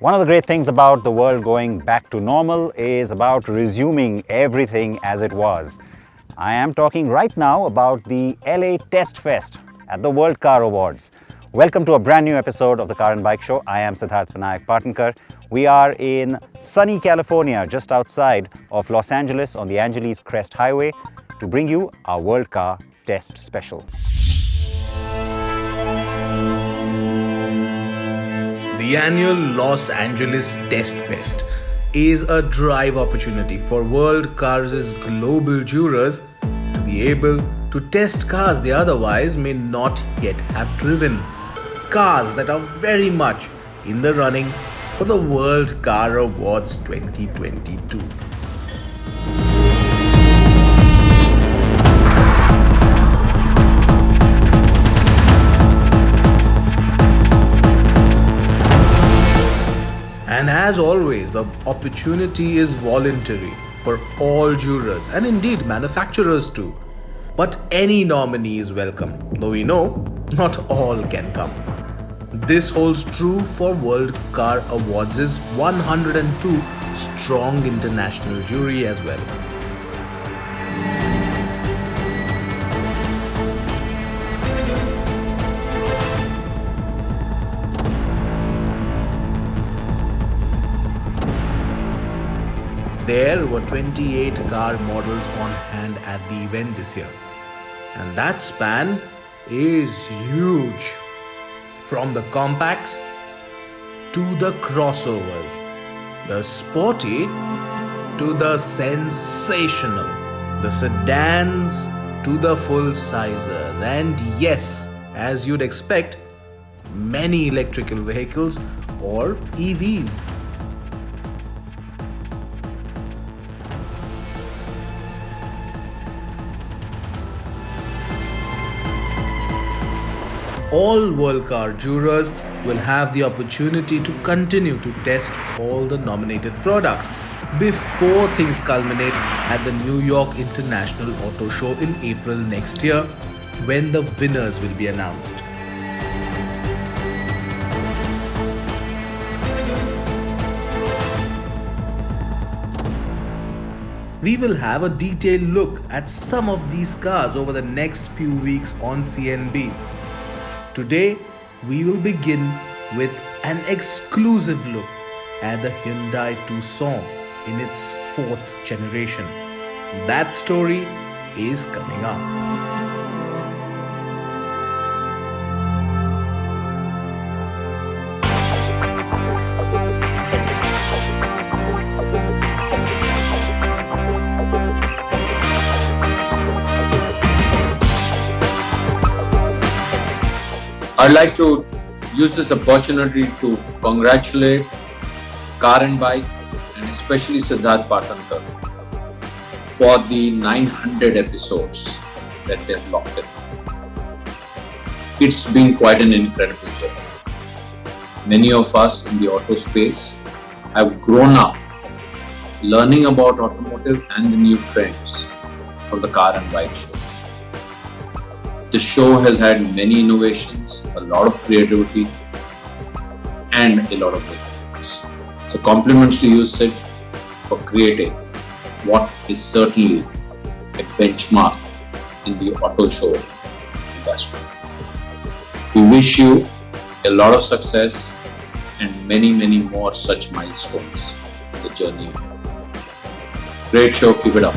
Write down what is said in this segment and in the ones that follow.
One of the great things about the world going back to normal is about resuming everything as it was. I am talking right now about the LA Test Fest at the World Car Awards. Welcome to a brand new episode of the Car and Bike Show. I am Siddharth Partnkar. We are in sunny California, just outside of Los Angeles on the Angeles Crest Highway to bring you our World Car Test Special. The annual Los Angeles Test Fest is a drive opportunity for World Cars' global jurors to be able to test cars they otherwise may not yet have driven. Cars that are very much in the running for the World Car Awards 2022. And as always, the opportunity is voluntary for all jurors and indeed manufacturers too. But any nominee is welcome, though we know not all can come. This holds true for World Car Awards' 102 strong international jury as well. There were 28 car models on hand at the event this year. And that span is huge. From the compacts to the crossovers, the sporty to the sensational, the sedans to the full sizes, and yes, as you'd expect, many electrical vehicles or EVs. All World Car jurors will have the opportunity to continue to test all the nominated products before things culminate at the New York International Auto Show in April next year, when the winners will be announced. We will have a detailed look at some of these cars over the next few weeks on CNB. Today, we will begin with an exclusive look at the Hyundai Tucson in its 4th generation. That story is coming up. I'd like to use this opportunity to congratulate Car and Bike and especially Siddharth Partnkar for the 900 episodes that they've locked in. It's been quite an incredible journey. Many of us in the auto space have grown up learning about automotive and the new trends for the Car and Bike show. The show has had many innovations, a lot of creativity, and a lot of breakthroughs. So compliments to you, Sid, for creating what is certainly a benchmark in the auto show industry. We wish you a lot of success and many, many more such milestones in the journey. Great show, keep it up.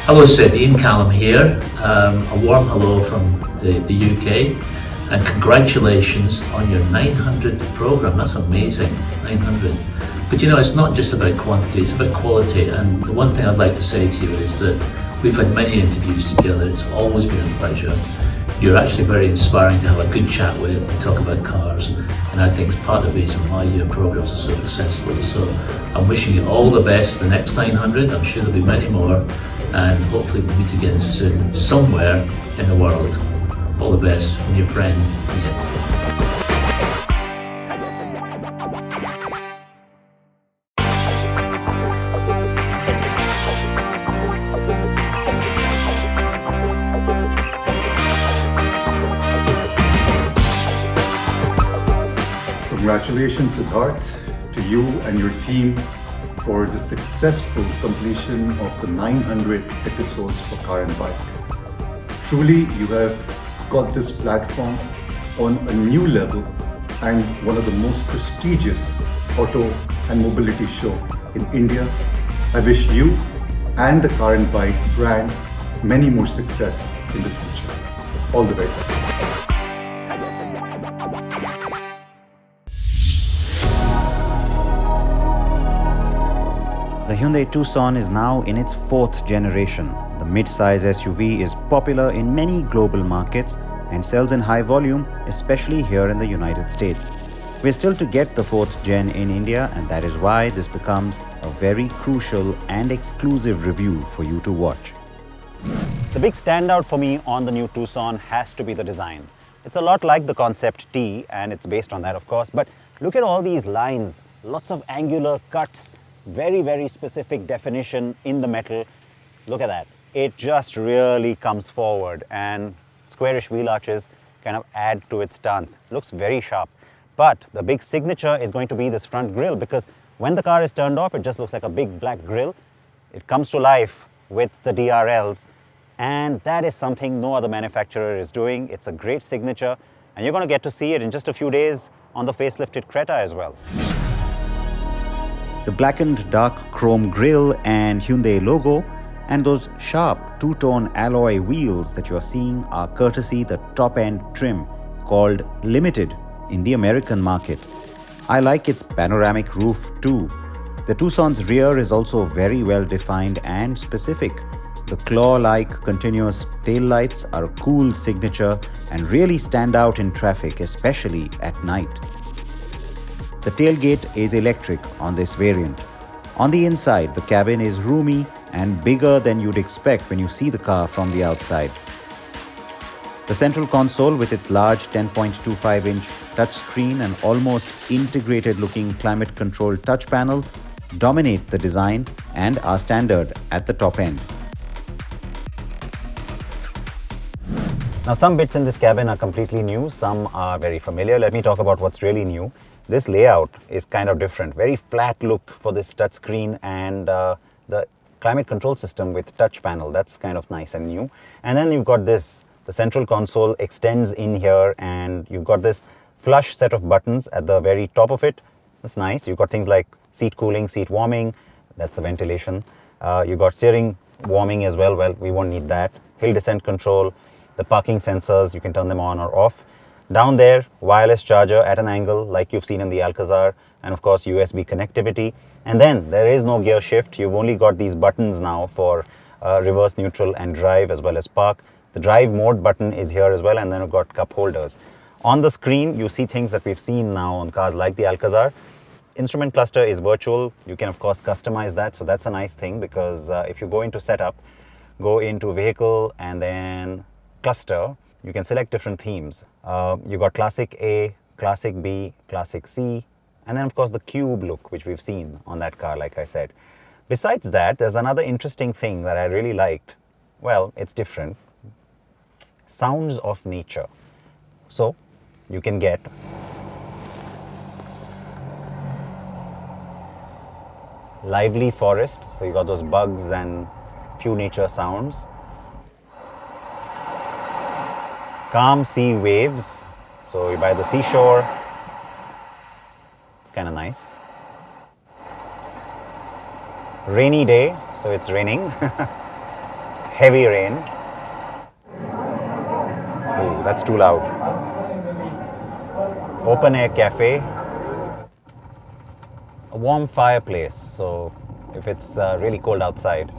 Hello Sid, Ian Callum here. A warm hello from the UK. And congratulations on your 900th program. That's amazing, 900. But you know, it's not just about quantity, it's about quality. And the one thing I'd like to say to you is that we've had many interviews together. It's always been a pleasure. You're actually very inspiring to have a good chat with and talk about cars. And I think it's part of the reason why your programs are so successful. So I'm wishing you all the best the next 900. I'm sure there'll be many more. And hopefully we'll meet again soon, somewhere in the world. All the best from your friend, Ian. Congratulations, Siddharth, to you and your team for the successful completion of the 900 episodes for Car and Bike. Truly, you have got this platform on a new level and one of the most prestigious auto and mobility show in India. I wish you and the Car and Bike brand many more success in the future. All the very best. The Hyundai Tucson is now in its 4th generation. The mid-size SUV is popular in many global markets and sells in high volume, especially here in the United States. We're still to get the 4th gen in India, and that is why this becomes a very crucial and exclusive review for you to watch. The big standout for me on the new Tucson has to be the design. It's a lot like the Concept T, and it's based on that, of course, but look at all these lines, lots of angular cuts, very, very specific definition in the metal. Look at that. It just really comes forward, and squarish wheel arches kind of add to its stance. Looks very sharp. But the big signature is going to be this front grille, because when the car is turned off, it just looks like a big black grille. It comes to life with the DRLs, and that is something no other manufacturer is doing. It's a great signature, and you're going to get to see it in just a few days on the facelifted Creta as well. The blackened dark chrome grille and Hyundai logo and those sharp two-tone alloy wheels that you're seeing are courtesy the top-end trim called Limited in the American market. I like its panoramic roof too. The Tucson's rear is also very well defined and specific. The claw-like continuous taillights are a cool signature and really stand out in traffic, especially at night. The tailgate is electric on this variant. On the inside, the cabin is roomy and bigger than you'd expect when you see the car from the outside. The central console with its large 10.25-inch touchscreen and almost integrated-looking climate-controlled touch panel dominate the design and are standard at the top end. Now, some bits in this cabin are completely new, some are very familiar. Let me talk about what's really new. This layout is kind of different, very flat look for this touchscreen and the climate control system with touch panel. That's kind of nice and new. And then you've got this, the central console extends in here, and you've got this flush set of buttons at the very top of it. That's nice. You've got things like seat cooling, seat warming, that's the ventilation. You've got steering warming as well. Well, we won't need that. Hill descent control, the parking sensors, you can turn them on or off. Down there, wireless charger at an angle like you've seen in the Alcazar, and of course USB connectivity. And then there is no gear shift. You've only got these buttons now for reverse, neutral and drive, as well as park. The drive mode button is here as well, and then we've got cup holders. On the screen, you see things that we've seen now on cars like the Alcazar. Instrument cluster is virtual. You can of course customize that, so that's a nice thing, because if you go into setup, go into vehicle and then cluster, you can select different themes. You've got Classic A, Classic B, Classic C, and then of course the cube look, which we've seen on that car, like I said. Besides that, there's another interesting thing that I really liked. Well, it's different. Sounds of nature. So you can get lively forest, so you got those bugs and few nature sounds. Calm sea waves, so you're by the seashore. It's kind of nice. Rainy day, so it's raining. Heavy rain. Oh, that's too loud. open air cafe, a warm fireplace, so if it's really cold outside,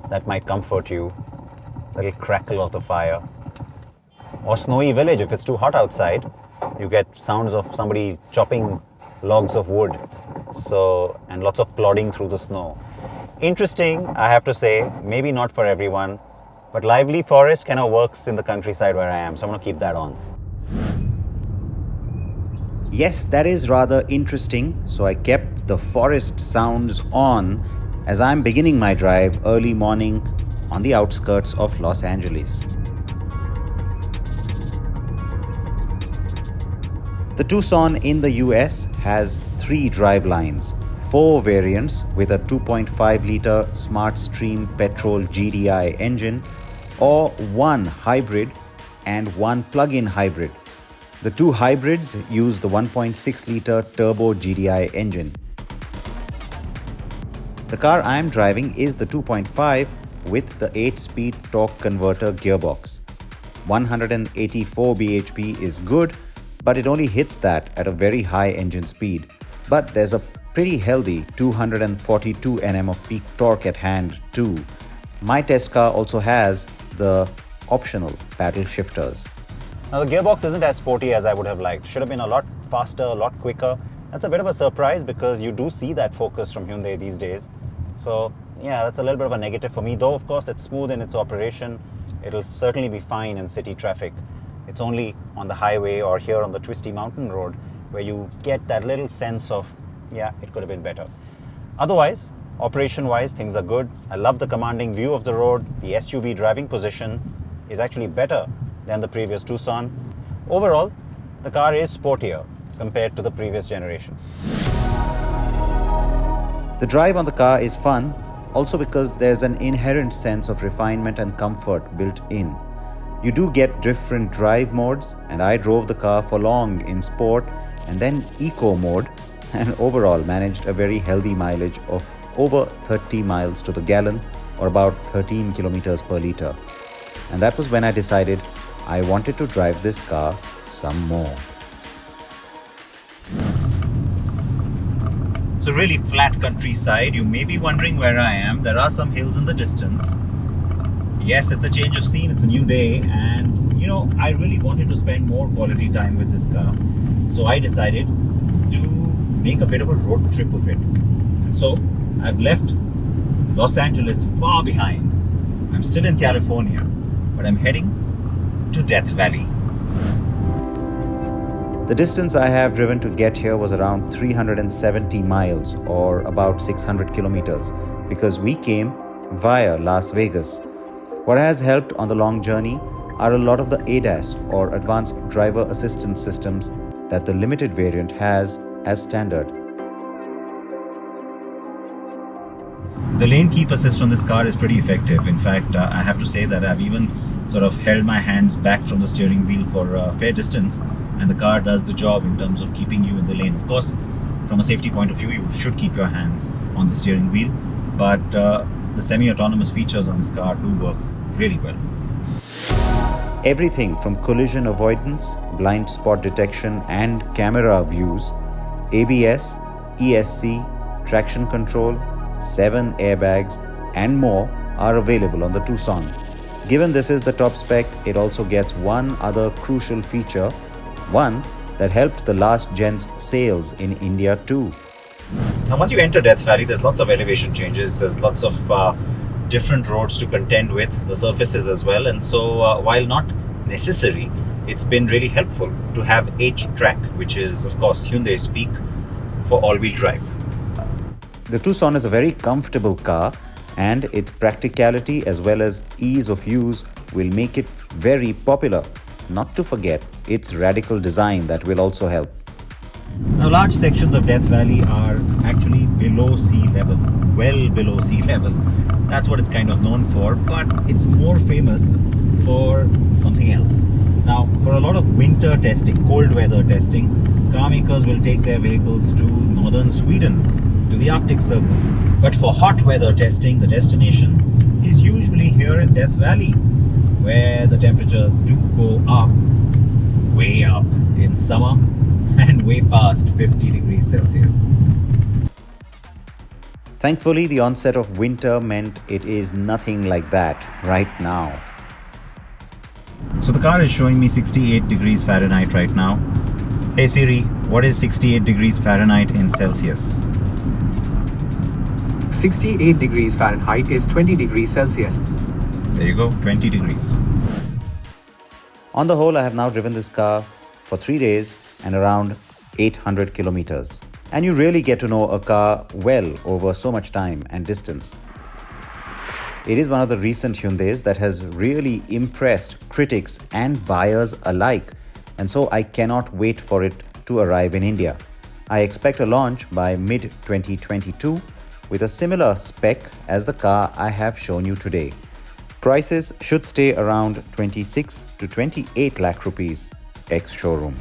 that might comfort you. Little crackle of the fire. Or snowy village, if it's too hot outside, you get sounds of somebody chopping logs of wood, so, and lots of plodding through the snow. Interesting, I have to say, maybe not for everyone, but lively forest kind of works in the countryside where I am, so I'm going to keep that on. Yes, that is rather interesting, so I kept the forest sounds on as I'm beginning my drive early morning on the outskirts of Los Angeles. The Tucson in the US has 3 drive lines, 4 variants with a 2.5-litre Smart Stream petrol GDI engine, or 1 hybrid and 1 plug-in hybrid. The 2 hybrids use the 1.6-litre turbo GDI engine. The car I am driving is the 2.5 with the 8-speed torque converter gearbox. 184 bhp is good, but it only hits that at a very high engine speed. But there's a pretty healthy 242 Nm of peak torque at hand too. My test car also has the optional paddle shifters. Now the gearbox isn't as sporty as I would have liked. Should have been a lot faster, a lot quicker. That's a bit of a surprise because you do see that focus from Hyundai these days. So yeah, that's a little bit of a negative for me, though of course it's smooth in its operation. It'll certainly be fine in city traffic. It's only on the highway or here on the twisty mountain road where you get that little sense of, yeah, it could have been better. Otherwise, operation-wise, things are good. I love the commanding view of the road. The SUV driving position is actually better than the previous Tucson. Overall, the car is sportier compared to the previous generation. The drive on the car is fun, also because there's an inherent sense of refinement and comfort built in. You do get different drive modes, and I drove the car for long in sport and then eco mode, and overall managed a very healthy mileage of over 30 miles to the gallon, or about 13 kilometers per liter. And that was when I decided I wanted to drive this car some more. So really flat countryside. You may be wondering where I am. There are some hills in the distance. Yes, it's a change of scene, it's a new day, and you know, I really wanted to spend more quality time with this car. So I decided to make a bit of a road trip of it. And so I've left Los Angeles far behind. I'm still in California, but I'm heading to Death Valley. The distance I have driven to get here was around 370 miles, or about 600 kilometers, because we came via Las Vegas. What has helped on the long journey are a lot of the ADAS, or Advanced Driver Assistance Systems, that the limited variant has as standard. The lane keep assist on this car is pretty effective. In fact, I have to say that I've even sort of held my hands back from the steering wheel for a fair distance, and the car does the job in terms of keeping you in the lane. Of course, from a safety point of view, you should keep your hands on the steering wheel, but the semi-autonomous features on this car do work really well. Everything from collision avoidance, blind spot detection and camera views, ABS, ESC, traction control, 7 airbags and more are available on the Tucson. Given this is the top spec, it also gets one other crucial feature, one that helped the last gen's sales in India too. Now once you enter Death Valley, there's lots of elevation changes, there's lots of different roads to contend with, the surfaces as well, and so while not necessary, it's been really helpful to have H-Track, which is of course Hyundai speak for all-wheel drive. The Tucson is a very comfortable car, and its practicality as well as ease of use will make it very popular. Not to forget its radical design that will also help. Now large sections of Death Valley are actually below sea level, well below sea level. That's what it's kind of known for, but it's more famous for something else. Now for a lot of winter testing, cold weather testing, car makers will take their vehicles to northern Sweden, to the Arctic Circle. But for hot weather testing, the destination is usually here in Death Valley, where the temperatures do go up, way up in summer. and way past 50 degrees Celsius. Thankfully, the onset of winter meant it is nothing like that right now. So the car is showing me 68 degrees Fahrenheit right now. Hey Siri, what is 68 degrees Fahrenheit in Celsius? 68 degrees Fahrenheit is 20 degrees Celsius. There you go, 20 degrees. On the whole, I have now driven this car for 3 days and around 800 kilometers. And you really get to know a car well over so much time and distance. It is one of the recent Hyundais that has really impressed critics and buyers alike, and so I cannot wait for it to arrive in India. I expect a launch by mid-2022 with a similar spec as the car I have shown you today. Prices should stay around 26 to 28 lakh rupees ex-showroom.